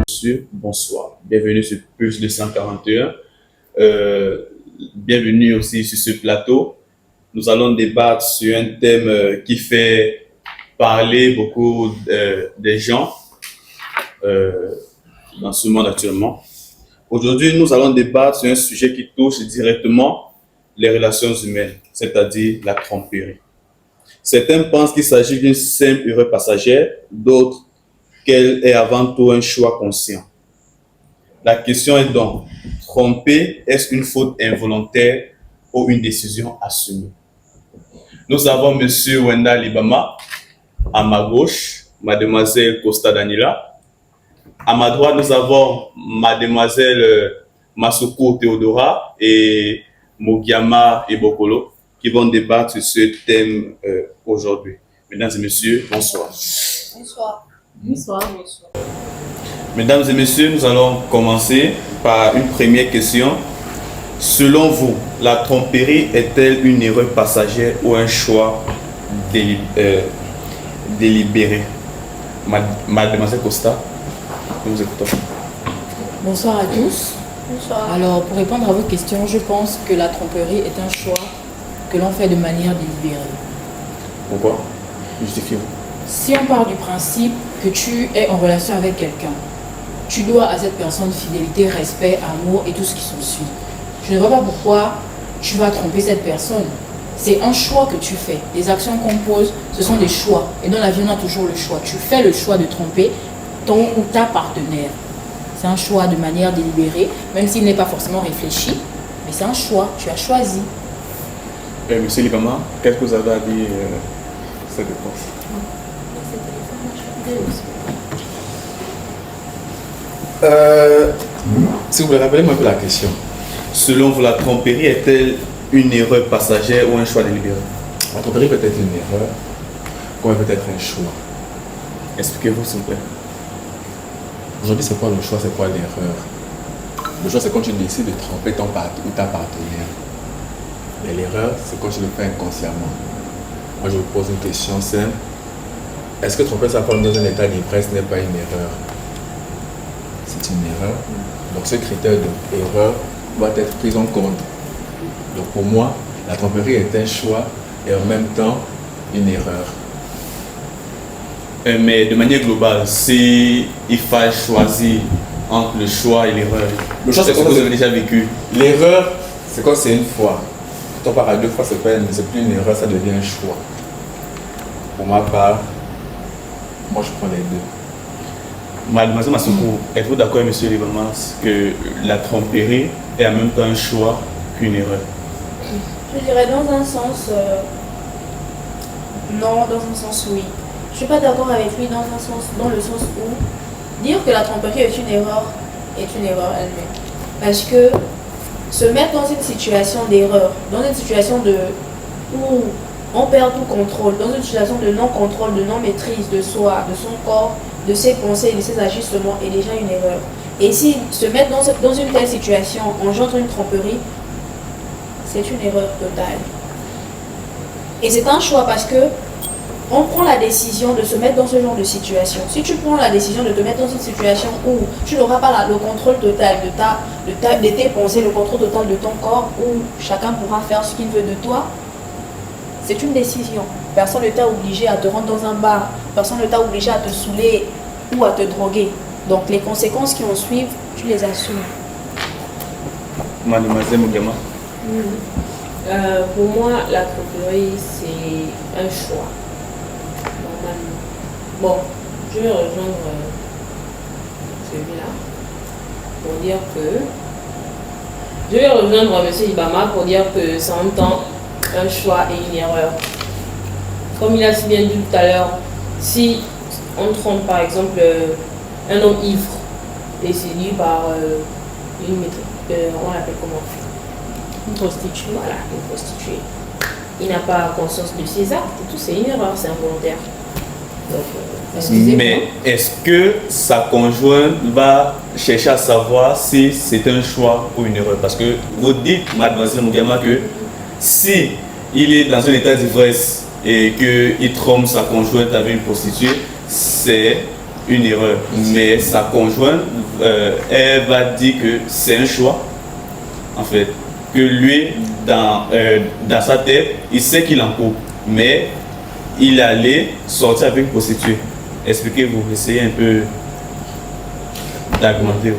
Monsieur, bonsoir. Bienvenue sur Pulse 241. Bienvenue aussi sur ce plateau. Nous allons débattre sur un thème qui fait parler beaucoup des gens dans ce monde actuellement. Aujourd'hui, nous allons débattre sur un sujet qui touche directement les relations humaines, c'est-à-dire la tromperie. Certains pensent qu'il s'agit d'une simple erreur passagère, d'autres qu'elle est avant tout un choix conscient. La question est donc, tromper, est-ce une faute involontaire ou une décision assumée? Nous avons M. Wenda Libama, à ma gauche, Mademoiselle Costa Daniela. À ma droite, nous avons Mademoiselle Masuko Theodora et Mogiama Ebokolo qui vont débattre sur ce thème aujourd'hui. Mesdames et messieurs, bonsoir. Bonsoir. Bonsoir. Mesdames et messieurs, nous allons commencer par une première question. Selon vous, la tromperie est-elle une erreur passagère ou un choix délibéré? Mademoiselle Costa, nous vous écoutons. Bonsoir à tous. Bonsoir. Alors, pour répondre à votre question, je pense que la tromperie est un choix que l'on fait de manière délibérée. Pourquoi? Justifiez-vous. Si on part du principe que tu es en relation avec quelqu'un, tu dois à cette personne fidélité, respect, amour et tout ce qui s'ensuit. Je ne vois pas pourquoi tu vas tromper cette personne. C'est un choix que tu fais. Les actions qu'on pose, ce sont des choix. Et dans la vie, on a toujours le choix. Tu fais le choix de tromper ton ou ta partenaire. C'est un choix de manière délibérée, même s'il n'est pas forcément réfléchi. Mais c'est un choix. Tu as choisi. Monsieur Libama, qu'est-ce que vous avez à dire cette réponse? Si vous me rappelez un peu la question. Selon vous, la tromperie est-elle une erreur passagère ou un choix délibéré? La tromperie peut être une erreur, comme elle peut être un choix. Expliquez-vous s'il vous plaît. Aujourd'hui, c'est quoi le choix, c'est quoi l'erreur? Le choix, c'est quand tu décides de tromper ton partenaire ou ta partenaire. Et l'erreur, c'est quand tu le fais inconsciemment. Moi, je vous pose une question simple. Est-ce que tromper sa femme dans un état d'ivresse n'est pas une erreur? C'est une erreur. Donc, ce critère d'erreur doit être pris en compte. Donc, pour moi, la tromperie est un choix et en même temps une erreur. Mais de manière globale, si il faut choisir entre le choix et l'erreur, Le choix, c'est ce que quand vous avez déjà vécu. L'erreur, c'est quand c'est une fois. Quand on part à deux fois, c'est plus une erreur, ça devient un choix. Pour ma part, moi je prends les deux. Mademoiselle Masuko, êtes-vous d'accord avec M. Libamas que la tromperie est en même temps un choix qu'une erreur? Je dirais dans un sens, non, dans un sens oui. Je ne suis pas d'accord avec lui dans le sens où dire que la tromperie est une erreur elle-même. Parce que se mettre dans une situation d'erreur, dans une situation où on perd tout contrôle, dans une situation de non-contrôle, de non-maîtrise de soi, de son corps, de ses pensées, de ses agissements est déjà une erreur. Et si se mettre dans une telle situation engendre une tromperie, c'est une erreur totale. Et c'est un choix parce que on prend la décision de se mettre dans ce genre de situation. Si tu prends la décision de te mettre dans une situation où tu n'auras pas le contrôle total de tes pensées, le contrôle total de ton corps, où chacun pourra faire ce qu'il veut de toi, c'est une décision. Personne ne t'a obligé à te rendre dans un bar, personne ne t'a obligé à te saouler ou à te droguer. Donc les conséquences qui en suivent, tu les assumes. Mademoiselle Mogiama. Pour moi, la tromperie, c'est un choix. Normalement. Bon, je vais rejoindre celui-là pour dire que... Je vais rejoindre M. Ibama pour dire que c'est en même temps un choix et une erreur. Comme il a si bien dit tout à l'heure, si on trompe par exemple un homme ivre et séduit par une maîtresse, on l'appelle comment? Une prostituée. Voilà, une prostituée. Il n'a pas conscience de ses actes et tout, c'est une erreur, c'est involontaire. Donc, mais est-ce que sa conjointe va chercher à savoir si c'est un choix ou une erreur? Parce que vous dites, Mademoiselle Mogiama, que si il est dans un état d'ivresse et qu'il trompe sa conjointe avec une prostituée, c'est une erreur. Mais sa conjointe elle va dire que c'est un choix, en fait. Que lui, dans sa tête, il sait qu'il en couple, mais il allait sortir avec une prostituée. Expliquez-vous, essayez un peu d'augmenter.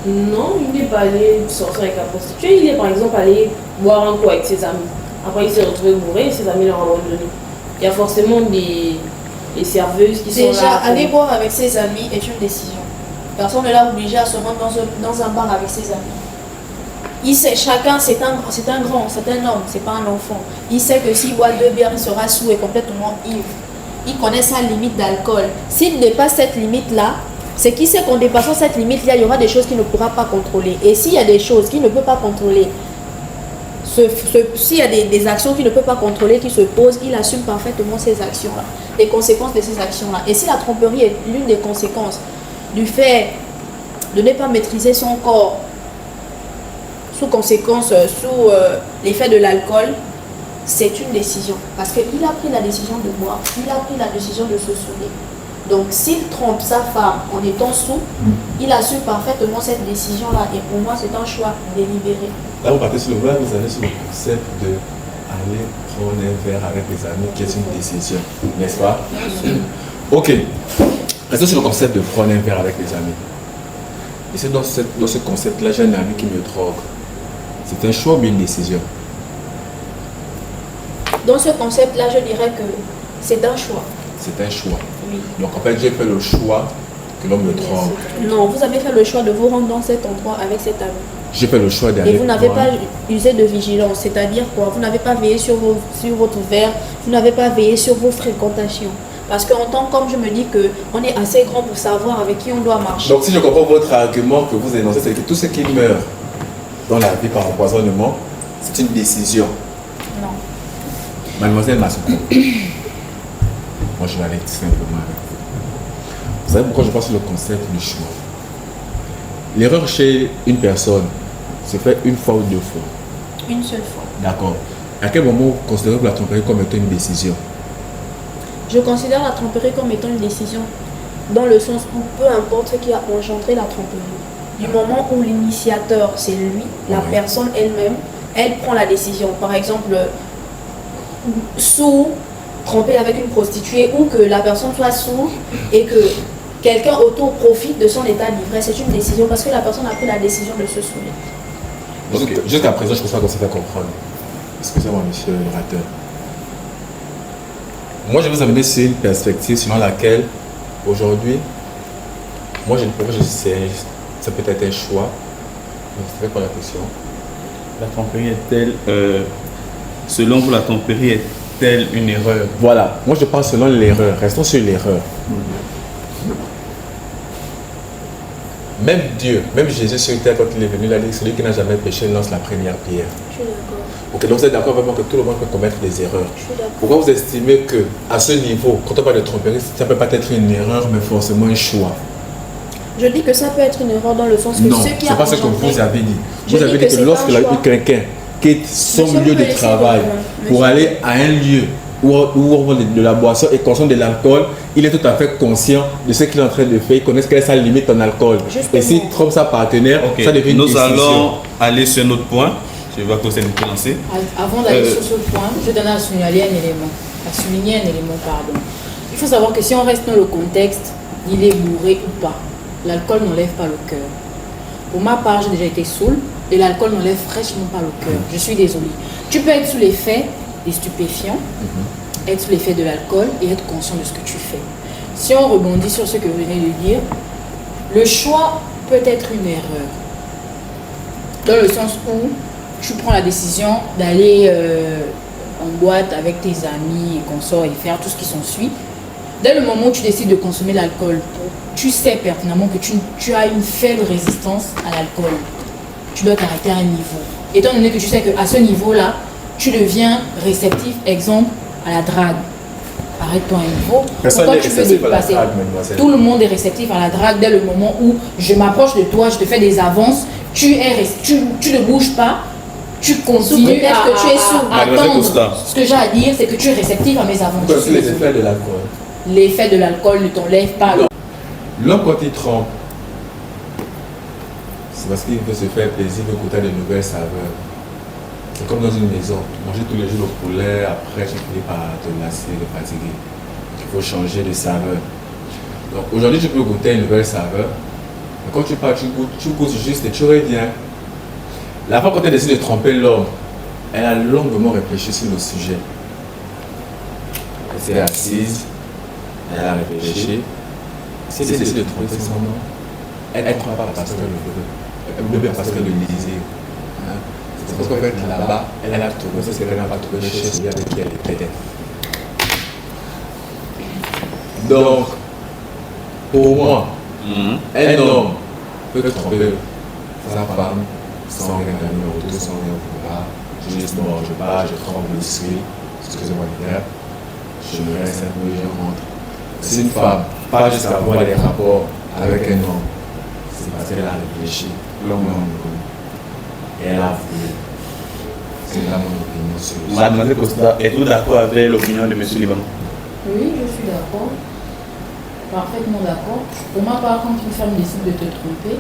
Non, il n'est pas allé sortir avec la prostituée, il est par exemple allé boire un coup avec ses amis. Après, il s'est retrouvé bourré et ses amis l'ont abandonné. Il y a forcément des serveuses qui sont là. Déjà, aller boire avec ses amis est une décision. Personne ne l'a obligé à se rendre dans un bar avec ses amis. Il sait, chacun, c'est un grand, c'est un homme, c'est pas un enfant. Il sait que s'il boit 2 bières, il sera saoul et complètement ivre. Il connaît sa limite d'alcool. S'il dépasse cette limite-là, c'est qu'il sait qu'en dépassant cette limite-là, il y aura des choses qu'il ne pourra pas contrôler. Et s'il y a des choses qu'il ne peut pas contrôler, s'il y a des actions qu'il ne peut pas contrôler, qui se posent, il assume parfaitement ces actions-là, les conséquences de ces actions-là. Et si la tromperie est l'une des conséquences du fait de ne pas maîtriser son corps, sous l'effet de l'alcool, c'est une décision. Parce qu'il a pris la décision de boire, il a pris la décision de se saouler. Donc s'il trompe sa femme en étant sous, il assume parfaitement cette décision-là. Et pour moi, c'est un choix délibéré. Là, vous partez sur le vous allez sur le concept de aller prendre un verre avec les amis, qui est une décision, n'est-ce pas? Ok. Restons sur le concept de prendre un verre avec les amis. Et c'est dans ce concept-là, j'ai un ami qui me drogue. C'est un choix ou une décision? Dans ce concept-là, je dirais que c'est un choix. C'est un choix. Oui. Donc en fait, j'ai fait le choix que l'homme me drogue. Non, vous avez fait le choix de vous rendre dans cet endroit avec cet ami. J'ai fait le choix d'aller. Et vous n'avez pas usé de vigilance, c'est-à-dire quoi? Vous n'avez pas veillé sur votre verre, vous n'avez pas veillé sur vos fréquentations. Parce qu'en tant qu'homme, je me dis qu'on est assez grand pour savoir avec qui on doit marcher. Donc si je comprends votre argument que vous énoncez, c'est que tout ce qui meurt dans la vie par empoisonnement, c'est une décision. Non. Mademoiselle Massouko, moi je vais aller simplement avec vous. Vous savez pourquoi je pense sur le concept du choix? L'erreur chez une personne se fait une fois ou 2 fois. Une seule fois. D'accord. À quel moment vous considérez la tromperie comme étant une décision? Je considère la tromperie comme étant une décision, dans le sens où peu importe ce qui a engendré la tromperie, du moment où l'initiateur, c'est lui, la personne elle-même, elle prend la décision. Par exemple, sous, tromper avec une prostituée, ou que la personne soit sourde et que quelqu'un autour profite de son état d'ivresse, c'est une décision parce que la personne a pris la décision de se saouler. Jusqu'à présent, je ne crois pas qu'on s'est fait comprendre. Excusez-moi, monsieur l'orateur. Moi, je vais vous amener sur une perspective selon laquelle, aujourd'hui, moi, je ne peux pas, ça peut être un choix. Vous savez quoi la question? La tromperie est-elle, selon vous, la tromperie est-elle une erreur? Voilà, moi je parle selon l'erreur. Restons sur l'erreur. Même Dieu, même Jésus sur terre, quand il est venu, il a dit que celui qui n'a jamais péché lance la première pierre. Je suis d'accord. Ok, donc vous êtes d'accord vraiment que tout le monde peut commettre des erreurs. Je suis d'accord. Pourquoi vous estimez qu'à ce niveau, quand on parle de tromperie, ça ne peut pas être une erreur, mais forcément un choix? Je dis que ça peut être une erreur dans le sens que non, ce qui c'est a pas ce que engendré- vous avez dit. Je Vous avez dis dit que que c'est lorsque un choix. quelqu'un quitte son Monsieur, lieu vous de me laissez travail répondre. pour Monsieur. aller à un lieu où on vend de la boisson et consomme de l'alcool, il est tout à fait conscient de ce qu'il est en train de faire. Il connaît quelle est sa limite en alcool. Justement. Et s'il trompe sa partenaire, Ok, ça devient une nous décision. allons aller sur un autre point. Je vois que vous allez vous lancer. Avant d'aller sur ce point, je donne à souligner un élément, pardon. Il faut savoir que si on reste dans le contexte, il est bourré ou pas, l'alcool n'enlève pas le cœur. Pour ma part, j'ai déjà été saoul et l'alcool n'enlève fraîchement pas le cœur. Je suis désolée. Tu peux être sous l'effet des stupéfiants, être sous l'effet de l'alcool et être conscient de ce que tu fais. Si on rebondit sur ce que vous venez de dire, le choix peut être une erreur. Dans le sens où tu prends la décision d'aller en boîte avec tes amis et consorts et faire tout ce qui s'ensuit. Dès le moment où tu décides de consommer l'alcool, tu sais pertinemment que tu as une faible résistance à l'alcool. Tu dois t'arrêter à un niveau. Étant donné que tu sais qu'à ce niveau-là, tu deviens réceptif, exemple, à la drague. Arrête-toi à un niveau. Personne Pourquoi n'est tu veux réceptif à la dépasser? drague, mademoiselle. Tout le monde est réceptif à la drague dès le moment où je m'approche de toi, je te fais des avances, tu ne bouges pas, tu continues prétexte que tu es sourd. à Mademoiselle attendre. Costa. Ce que j'ai à dire, c'est que tu es réceptif à mes avances. Quels sont les effets de l'alcool? L'effet de l'alcool ne t'enlève pas. L'homme, quand il trompe, c'est parce qu'il veut se faire plaisir, il veut goûter de nouvelles saveurs. C'est comme dans une maison. Manger tous les jours le poulet, après tu finis par te lasser, te fatiguer. Il faut changer de saveur. Donc aujourd'hui tu peux goûter une nouvelle saveur. Mais quand tu pars, tu goûtes juste et tu reviens. La fois quand tu décides de tromper l'homme, elle a longuement réfléchi sur le sujet. Elle s'est assise, elle a réfléchi. Si elle décide de tromper son homme, elle ne trompe pas parce qu'elle le veut. Elle veut bien parce qu'elle le désire. C'est parce qu'en fait là-bas, elle a trouvé ce qu'elle n'a pas trouvé chez celui avec qui elle était. Donc, pour moi, un homme peut tromper sa femme sans rien gagner en retour, sans rien vouloir. Juste, bon, je pars, je trompe le discret, excusez-moi le terme, je me reste un peu, je rentre. C'est une femme, pas jusqu'à avoir des rapports avec un homme. C'est parce qu'elle a réfléchi, l'homme et elle a voulu. C'est là mon opinion sur ça. Mademoiselle Costa, êtes-vous d'accord avec l'opinion de M. Liban? Oui, je suis d'accord. Parfaitement d'accord. Pour ma part, quand une femme décide de te tromper,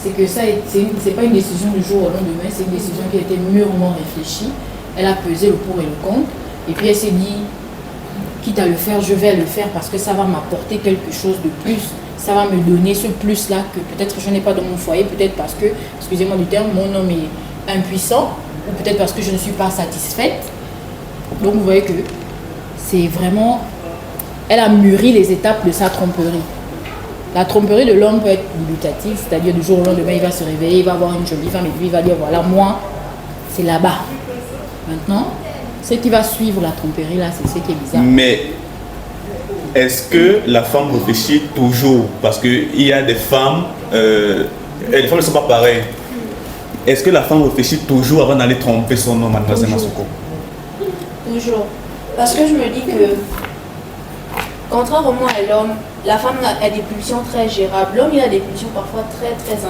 c'est que c'est pas une décision du jour au lendemain, c'est une décision qui a été mûrement réfléchie. Elle a pesé le pour et le contre. Et puis elle s'est dit, quitte à le faire, je vais le faire parce que ça va m'apporter quelque chose de plus. Ça va me donner ce plus-là que peut-être je n'ai pas dans mon foyer, peut-être parce que, excusez-moi du terme, mon homme est impuissant, ou peut-être parce que je ne suis pas satisfaite. Donc vous voyez que c'est vraiment... Elle a mûri les étapes de sa tromperie. La tromperie de l'homme peut être dubitative, c'est-à-dire du jour au lendemain, il va se réveiller, il va avoir une jolie femme et puis il va dire, voilà, moi, c'est là-bas. Maintenant, ce qui va suivre la tromperie, là, c'est ce qui est bizarre. Mais est-ce que la femme réfléchit toujours? Parce qu'il y a des femmes, et les femmes ne sont pas pareilles. Est-ce que la femme réfléchit toujours avant d'aller tromper son homme, mademoiselle Masoko? Toujours. Parce que je me dis que, contrairement à l'homme, la femme a des pulsions très gérables. L'homme, il a des pulsions parfois très, très